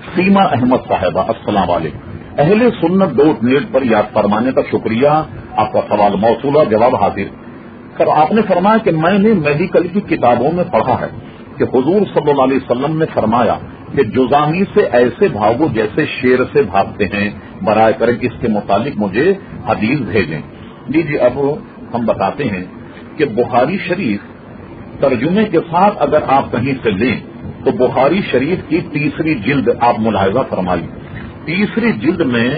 سیما احمد صاحبہ السلام علیکم۔ اہل سنت .net پر یاد فرمانے کا شکریہ۔ آپ کا سوال موصولہ، جواب حاضر۔ سر، آپ نے فرمایا کہ میں نے میڈیکل کی کتابوں میں پڑھا ہے کہ حضور صلی اللہ علیہ وسلم نے فرمایا کہ جزامی سے ایسے بھاگو جیسے شیر سے بھاگتے ہیں، برائے کرم اس کے متعلق مجھے حدیث بھیجیں۔ جی اب ہم بتاتے ہیں کہ بخاری شریف ترجمے کے ساتھ اگر آپ کہیں سے لیں تو بخاری شریف کی تیسری جلد آپ ملاحظہ فرمائیے، تیسری جلد میں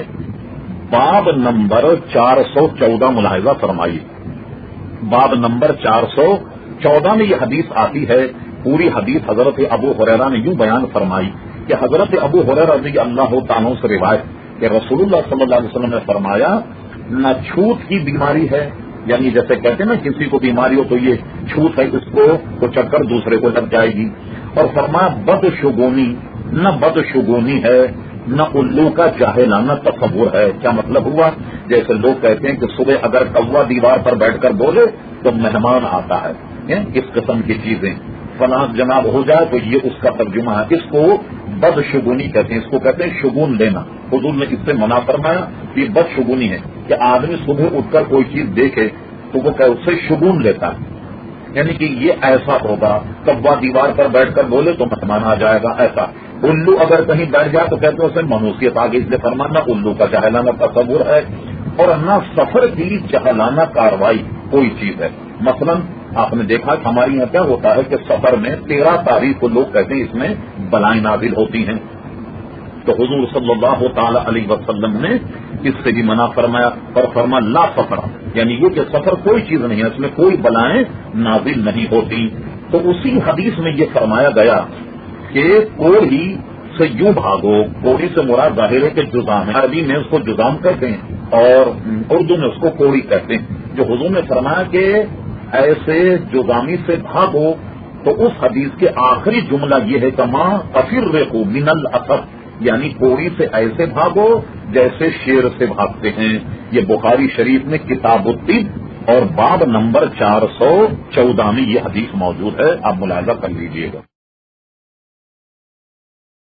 باب نمبر 414 ملاحظہ فرمائیے۔ باب نمبر 414 میں یہ حدیث آتی ہے۔ پوری حدیث حضرت ابو ہریرہ نے یوں بیان فرمائی کہ حضرت ابو ہریرہ رضی اللہ تعالیٰ سے روایت کہ رسول اللہ صلی اللہ علیہ وسلم نے فرمایا، نہ چھوت کی بیماری ہے، یعنی جیسے کہتے ہیں نا کسی کو بیماری ہو تو یہ چھوت ہے، اس کو چکر دوسرے کو لگ جائے گی، اور فرمایا بدشگونی، نہ بدشگونی ہے، نہ الو کا جاہلانہ تصور ہے۔ کیا مطلب ہوا؟ جیسے لوگ کہتے ہیں کہ صبح اگر کوا دیوار پر بیٹھ کر بولے تو مہمان آتا ہے، اس قسم کی چیزیں فلاں جناب ہو جائے تو یہ اس کا ترجمہ ہے۔ اس کو بدشگونی کہتے ہیں، اس کو کہتے ہیں شگون لینا۔ حضور نے اس سے منع فرمایا کہ یہ بدشگونی ہے کہ آدمی صبح اٹھ کر کوئی چیز دیکھے تو وہ اس سے شگون لیتا ہے، یعنی کہ یہ ایسا ہوگا، کوا دیوار پر بیٹھ کر بولے تو مہمان آ جائے گا، ایسا۔ الو اگر کہیں بیٹھ جائے تو کہتے ہیں اسے منوسیت آگے، اس لیے فرمانا الو کا جہلانہ تصور ہے، اور نہ سفر کی جہلانہ کاروائی کوئی چیز ہے۔ مثلا آپ نے دیکھا کہ ہمارے یہاں کیا ہوتا ہے کہ سفر میں 13 تاریخ کو لوگ کہتے ہیں اس میں بلائیں نازل ہوتی ہیں، تو حضور صلی اللہ تعالی علیہ وسلم نے اس سے بھی منع فرمایا اور فرما لا سفر، یعنی یہ کہ سفر کوئی چیز نہیں ہے، اس میں کوئی بلائیں نازل نہیں ہوتی۔ تو اسی حدیث میں یہ فرمایا گیا کہ کوڑی سے یوں بھاگو، کوڑی سے مراد ظاہر ہے کہ جزام ہے، عربی میں اس کو جزام کہتے ہیں اور اردو میں اس کو کوڑی کہتے ہیں۔ جو حضور نے فرمایا کہ ایسے جزامی سے بھاگو، تو اس حدیث کے آخری جملہ یہ ہے کہ ماں افرقوا من الاسد، یعنی کوڑی سے ایسے بھاگو جیسے شیر سے بھاگتے ہیں۔ یہ بخاری شریف میں کتاب الطب اور باب نمبر 414 میں یہ حدیث موجود ہے، آپ ملاحظہ کر لیجئے گا۔